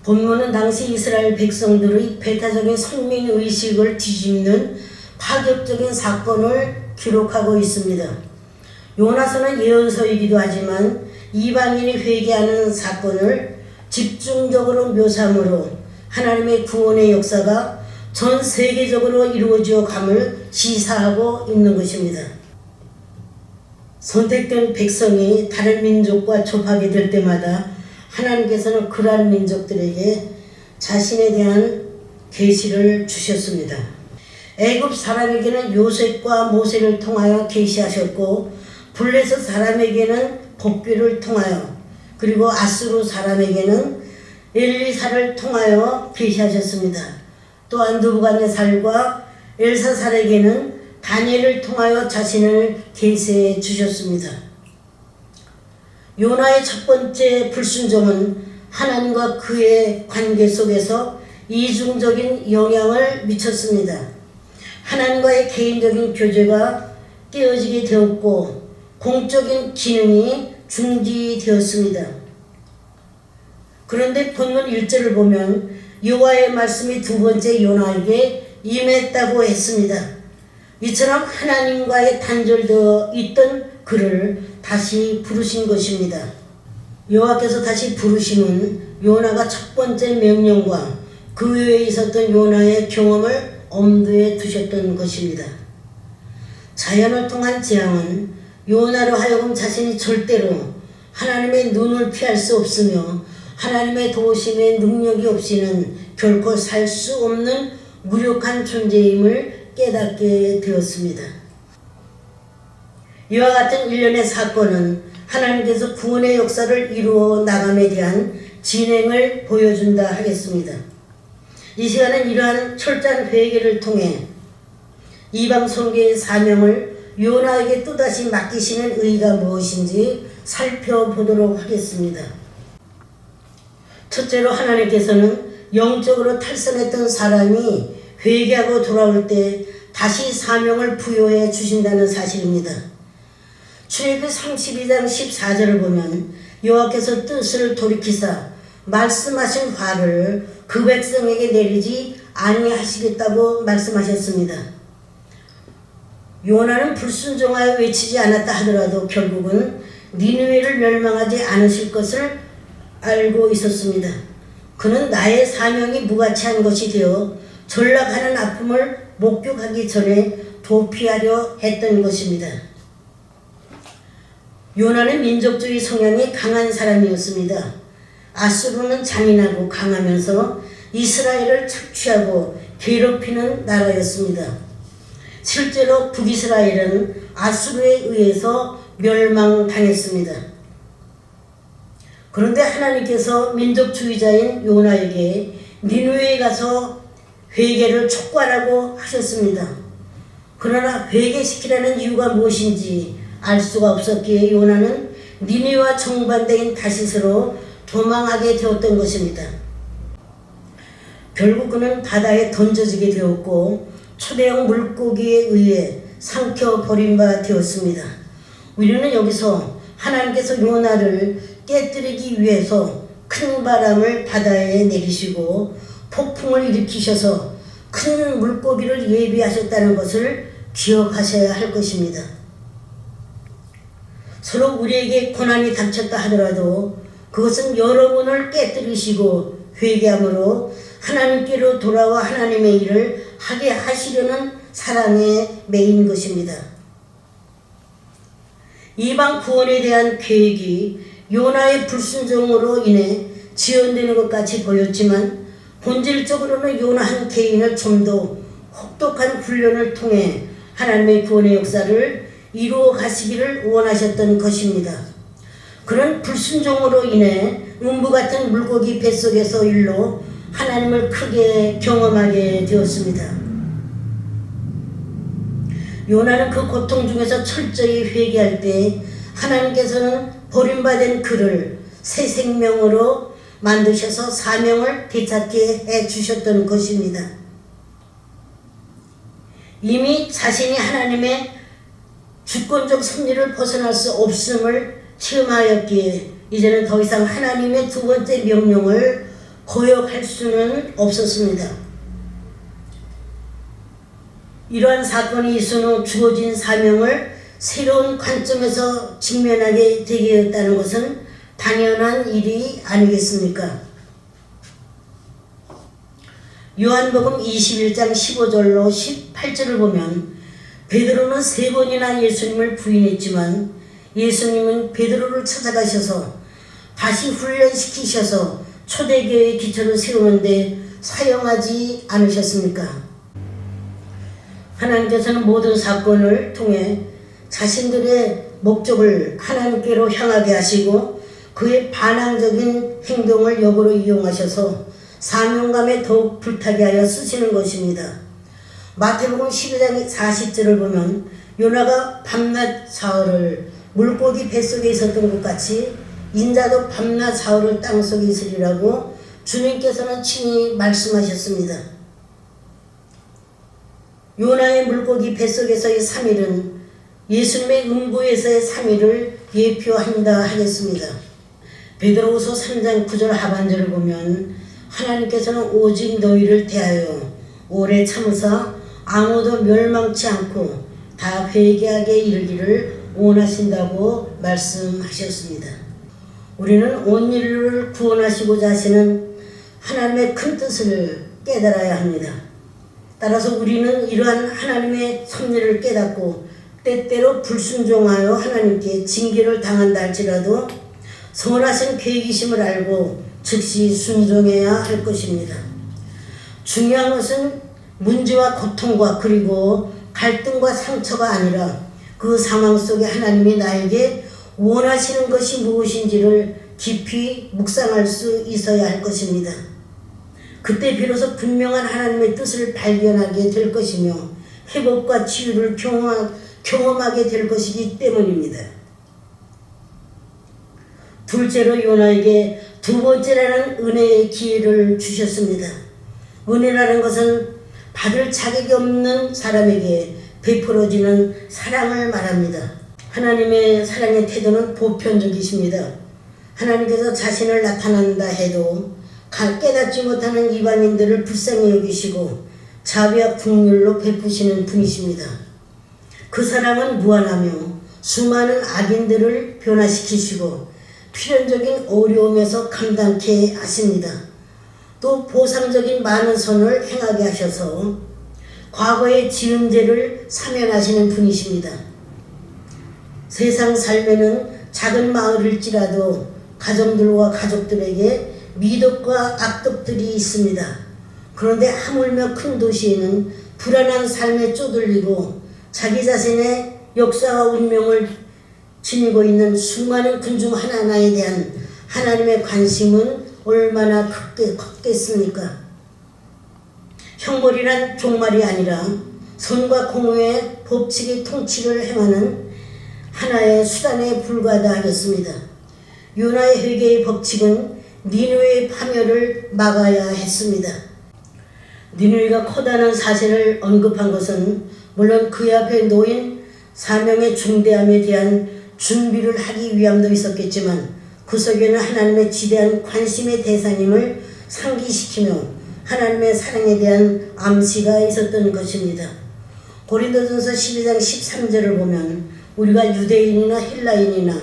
본문은 당시 이스라엘 백성들의 배타적인 선민의식을 뒤집는 파격적인 사건을 기록하고 있습니다. 요나서는 예언서이기도 하지만 이방인이 회개하는 사건을 집중적으로 묘사함으로 하나님의 구원의 역사가 전 세계적으로 이루어져 감을 시사하고 있는 것입니다. 선택된 백성이 다른 민족과 접하게 될 때마다 하나님께서는 그러한 민족들에게 자신에 대한 계시를 주셨습니다. 애굽 사람에게는 요셉과 모세를 통하여 계시하셨고 블레셋 사람에게는 복귀를 통하여 그리고 아수르 사람에게는 엘리사를 통하여 계시하셨습니다. 또한 느부갓네살과 엘사살에게는 다니엘을 통하여 자신을 계시해 주셨습니다. 요나의 첫 번째 불순종은 하나님과 그의 관계 속에서 이중적인 영향을 미쳤습니다. 하나님과의 개인적인 교제가 깨어지게 되었고 공적인 기능이 중지되었습니다. 그런데 본문 1절을 보면 여호와의 말씀이 두 번째 요나에게 임했다고 했습니다. 이처럼 하나님과의 단절되어 있던 그를 다시 부르신 것입니다. 여호와께서 다시 부르심은 요나가 첫 번째 명령과 그 외에 있었던 요나의 경험을 엄두에 두셨던 것입니다. 자연을 통한 재앙은 요나로 하여금 자신이 절대로 하나님의 눈을 피할 수 없으며 하나님의 도우심의 능력이 없이는 결코 살 수 없는 무력한 존재임을 깨닫게 되었습니다. 이와 같은 일련의 사건은 하나님께서 구원의 역사를 이루어 나감에 대한 진행을 보여준다 하겠습니다. 이 시간은 이러한 철저한 회개를 통해 이방 선교의 사명을 요나에게 또다시 맡기시는 의의가 무엇인지 살펴보도록 하겠습니다. 첫째로 하나님께서는 영적으로 탈선했던 사람이 회개하고 돌아올 때 다시 사명을 부여해 주신다는 사실입니다. 출애굽기 32장 14절을 보면 여호와께서 뜻을 돌이키사 말씀하신 화를 그 백성에게 내리지 아니하시겠다고 말씀하셨습니다. 요나는 불순종하여 외치지 않았다 하더라도 결국은 니느웨를 멸망하지 않으실 것을 알고 있었습니다. 그는 나의 사명이 무가치한 것이 되어 전락하는 아픔을 목격하기 전에 도피하려 했던 것입니다. 요나는 민족주의 성향이 강한 사람이었습니다. 아수르는 잔인하고 강하면서 이스라엘을 착취하고 괴롭히는 나라였습니다. 실제로 북이스라엘은 아수르에 의해서 멸망당했습니다. 그런데 하나님께서 민족주의자인 요나에게 니느웨에 가서 회개를 촉구하라고 하셨습니다. 그러나 회개시키라는 이유가 무엇인지 알 수가 없었기에 요나는 니느웨와 정반대인 다시스로 도망하게 되었던 것입니다. 결국 그는 바다에 던져지게 되었고 초대형 물고기에 의해 삼켜 버린 바 되었습니다. 우리는 여기서 하나님께서 요나를 깨뜨리기 위해서 큰 바람을 바다에 내리시고 폭풍을 일으키셔서 큰 물고기를 예비하셨다는 것을 기억하셔야 할 것입니다. 서로 우리에게 고난이 닥쳤다 하더라도 그것은 여러분을 깨뜨리시고 회개함으로 하나님께로 돌아와 하나님의 일을 하게 하시려는 사랑에 매인 것입니다. 이방 구원에 대한 계획이 요나의 불순종으로 인해 지연되는 것 같이 보였지만 본질적으로는 요나 한 개인을 좀 더 혹독한 훈련을 통해 하나님의 구원의 역사를 이루어 가시기를 원하셨던 것입니다. 그런 불순종으로 인해 음부 같은 물고기 뱃속에서 일로 하나님을 크게 경험하게 되었습니다. 요나는 그 고통 중에서 철저히 회개할 때 하나님께서는 버림받은 그를 새 생명으로 만드셔서 사명을 되찾게 해주셨던 것입니다. 이미 자신이 하나님의 주권적 섭리를 벗어날 수 없음을 체험하였기에 이제는 더 이상 하나님의 두 번째 명령을 거역할 수는 없었습니다. 이러한 사건이 있은 후 주어진 사명을 새로운 관점에서 직면하게 되었다는 것은 당연한 일이 아니겠습니까? 요한복음 21장 15절로 18절을 보면 베드로는 3번이나 예수님을 부인했지만 예수님은 베드로를 찾아가셔서 다시 훈련시키셔서 초대교회의 기초를 세우는데 사용하지 않으셨습니까? 하나님께서는 모든 사건을 통해 자신들의 목적을 하나님께로 향하게 하시고 그의 반항적인 행동을 역으로 이용하셔서 사명감에 더욱 불타게 하여 쓰시는 것입니다. 마태복음 12장 40절을 보면 요나가 밤낮 사흘을 물고기 뱃속에 있었던 것 같이 인자도 밤낮 사흘을 땅속에 있으리라고 주님께서는 친히 말씀하셨습니다. 요나의 물고기 뱃속에서의 3일은 예수님의 음부에서의 3일을 예표한다 하겠습니다. 베드로후서 3장 9절 하반절을 보면 하나님께서는 오직 너희를 대하여 오래 참으사 아무도 멸망치 않고 다 회개하게 이르기를 원하신다고 말씀하셨습니다. 우리는 온 인류를 구원하시고자 하시는 하나님의 큰 뜻을 깨달아야 합니다. 따라서 우리는 이러한 하나님의 섭리를 깨닫고 때때로 불순종하여 하나님께 징계를 당한다 할지라도 선하신 계획이심을 알고 즉시 순종해야 할 것입니다. 중요한 것은 문제와 고통과 그리고 갈등과 상처가 아니라 그 상황 속에 하나님이 나에게 원하시는 것이 무엇인지를 깊이 묵상할 수 있어야 할 것입니다. 그때 비로소 분명한 하나님의 뜻을 발견하게 될 것이며 회복과 치유를 경험하게 될 것이기 때문입니다. 둘째로 요나에게 두 번째라는 은혜의 기회를 주셨습니다. 은혜라는 것은 받을 자격이 없는 사람에게 베풀어지는 사랑을 말합니다. 하나님의 사랑의 태도는 보편적이십니다. 하나님께서 자신을 나타난다 해도 깨닫지 못하는 이방인들을 불쌍히 여기시고 자비와 긍휼로 베푸시는 분이십니다. 그 사랑은 무한하며 수많은 악인들을 변화시키시고 필연적인 어려움에서 감당케 하십니다. 또 보상적인 많은 선을 행하게 하셔서 과거의 지은 죄를 사면하시는 분이십니다. 세상 삶에는 작은 마을일지라도 가정들과 가족들에게 미덕과 악덕들이 있습니다. 그런데 하물며 큰 도시에는 불안한 삶에 쪼들리고 자기 자신의 역사와 운명을 지니고 있는 수많은 군중 하나하나에 대한 하나님의 관심은 얼마나 컸겠습니까? 형벌이란 종말이 아니라 선과 공의의 법칙의 통치를 행하는 하나의 수단에 불과하다 하겠습니다. 요나의 회개의 법칙은 니느웨의 파멸을 막아야 했습니다. 니느웨가 커다란 사실을 언급한 것은 물론 그 앞에 놓인 사명의 중대함에 대한 준비를 하기 위함도 있었겠지만 그 속에는 하나님의 지대한 관심의 대상임을 상기시키며 하나님의 사랑에 대한 암시가 있었던 것입니다. 고린도전서 12장 13절을 보면 우리가 유대인이나 헬라인이나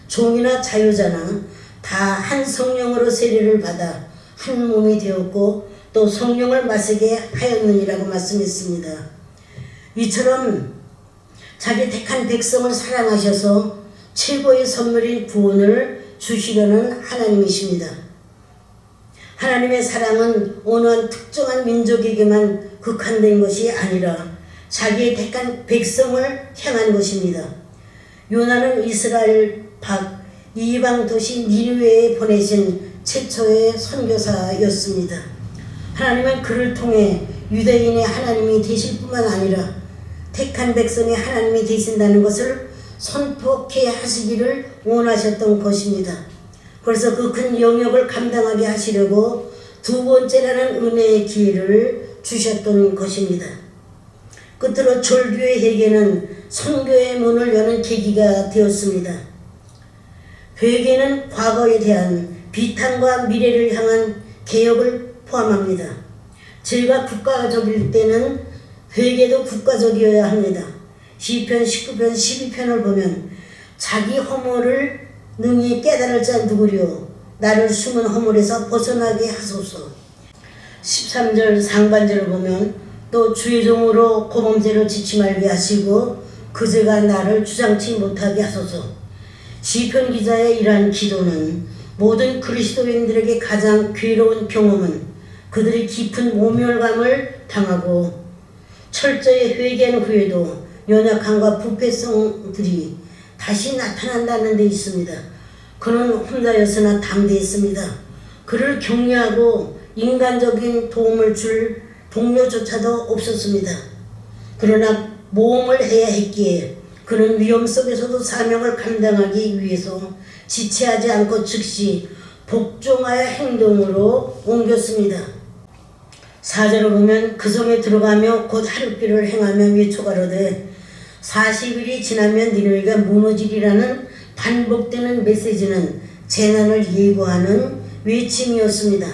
종이나 자유자나 다 한 성령으로 세례를 받아 한 몸이 되었고 또 성령을 마시게 하였느니라고 말씀했습니다. 이처럼 자기 택한 백성을 사랑하셔서 최고의 선물인 구원을 주시려는 하나님이십니다. 하나님의 사랑은 어느 한 특정한 민족에게만 국한된 것이 아니라 자기의 택한 백성을 향한 것입니다. 요나는 이스라엘 밖 이방 도시 니느웨에 보내신 최초의 선교사였습니다. 하나님은 그를 통해 유대인의 하나님이 되실 뿐만 아니라 택한 백성의 하나님이 되신다는 것을 선포케 하시기를 원하셨던 것입니다. 그래서 그 큰 영역을 감당하게 하시려고 두 번째라는 은혜의 기회를 주셨던 것입니다. 끝으로 졸교의 회개는 선교의 문을 여는 계기가 되었습니다. 회개는 과거에 대한 비탄과 미래를 향한 개혁을 포함합니다. 죄가 국가적일 때는 회개도 국가적이어야 합니다. 시편 19편 12편을 보면 자기 허물을 능히 깨달을 자 누구려 나를 숨은 허물에서 벗어나게 하소서. 13절 상반절을 보면 또 주의 종으로 고범죄로 지치 말게 하시고 그 죄가 나를 주장치 못하게 하소서. 시편 기자의 이러한 기도는 모든 그리스도인들에게 가장 괴로운 경험은 그들이 깊은 모멸감을 당하고 철저히 회개한 후에도 연약함과 부패성들이 다시 나타난다는 데 있습니다. 그는 혼자였으나 담대했습니다. 그를 격려하고 인간적인 도움을 줄 동료조차도 없었습니다. 그러나 모험을 해야 했기에 그는 위험 속에서도 사명을 감당하기 위해서 지체하지 않고 즉시 복종하여 행동으로 옮겼습니다. 4절을 보면 그 성에 들어가며 곧 하룻길을 행하며 외쳐가로되 40일이 지나면 니느웨가 무너지리라는 반복되는 메시지는 재난을 예고하는 외침이었습니다.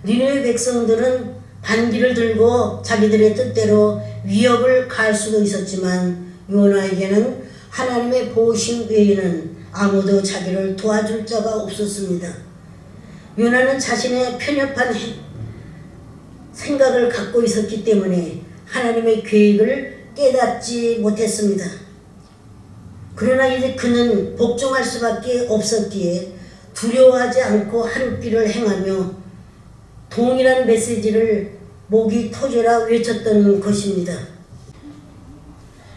니느웨 백성들은 반기를 들고 자기들의 뜻대로 위협을 가할 수도 있었지만 요나에게는 하나님의 보호심 외에는 아무도 자기를 도와줄 자가 없었습니다. 요나는 자신의 편협한 생각을 갖고 있었기 때문에 하나님의 계획을 깨닫지 못했습니다. 그러나 이제 그는 복종할 수밖에 없었기에 두려워하지 않고 하룻길을 행하며 동일한 메시지를 목이 터져라 외쳤던 것입니다.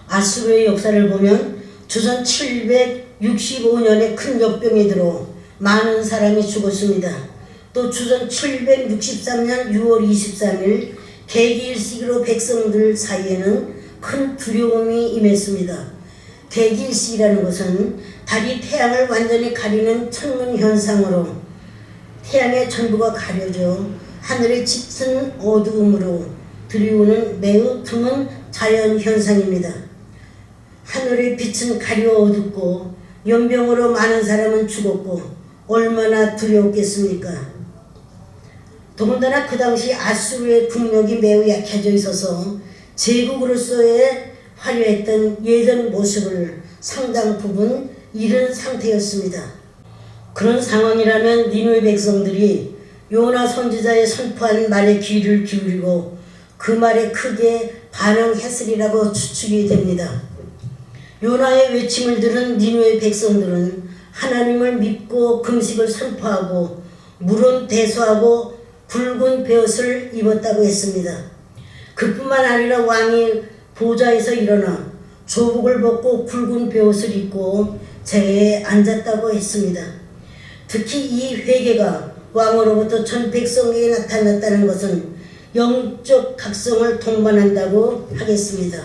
아수르의 역사를 보면 주전 765년에 큰 역병이 들어 많은 사람이 죽었습니다. 또 주전 763년 6월 23일 개기일시기로 백성들 사이에는 큰 두려움이 임했습니다. 개기일시기라는 것은 달이 태양을 완전히 가리는 천문 현상으로 태양의 전부가 가려져 하늘의 짙은 어두움으로 들이오는 매우 드문 자연 현상입니다. 하늘의 빛은 가려 어둡고 연병으로 많은 사람은 죽었고 얼마나 두려웠겠습니까? 더군다나 그 당시 아수르의 국력이 매우 약해져 있어서 제국으로서의 화려했던 예전 모습을 상당 부분 잃은 상태였습니다. 그런 상황이라면 니느웨 백성들이 요나 선지자의 선포한 말에 귀를 기울이고 그 말에 크게 반응했으리라고 추측이 됩니다. 요나의 외침을 들은 니느웨 백성들은 하나님을 믿고 금식을 선포하고 물은 대소하고 붉은 베옷을 입었다고 했습니다. 그뿐만 아니라 왕이 보좌에서 일어나 조복을 벗고 붉은 베옷을 입고 제에 앉았다고 했습니다. 특히 이 회개가 왕으로부터 전 백성에게 나타났다는 것은 영적 각성을 동반한다고 하겠습니다.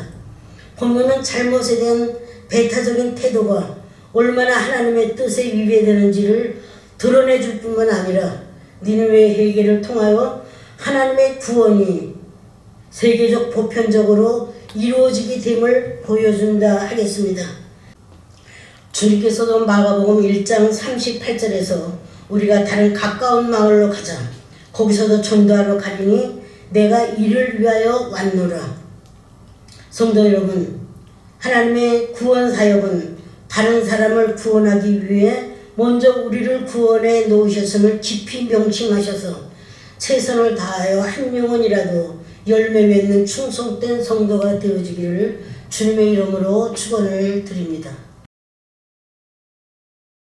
본문은 잘못에 대한 배타적인 태도가 얼마나 하나님의 뜻에 위배되는지를 드러내줄 뿐만 아니라 니느웨 회개를 통하여 하나님의 구원이 세계적 보편적으로 이루어지게 됨을 보여준다 하겠습니다. 주님께서도 마가복음 1장 38절에서 우리가 다른 가까운 마을로 가자. 거기서도 전도하러 가리니 내가 이를 위하여 왔노라. 성도 여러분, 하나님의 구원 사역은 다른 사람을 구원하기 위해 먼저 우리를 구원해 놓으셨음을 깊이 명심하셔서 최선을 다하여 한 영혼이라도 열매 맺는 충성된 성도가 되어지기를 주님의 이름으로 축원을 드립니다.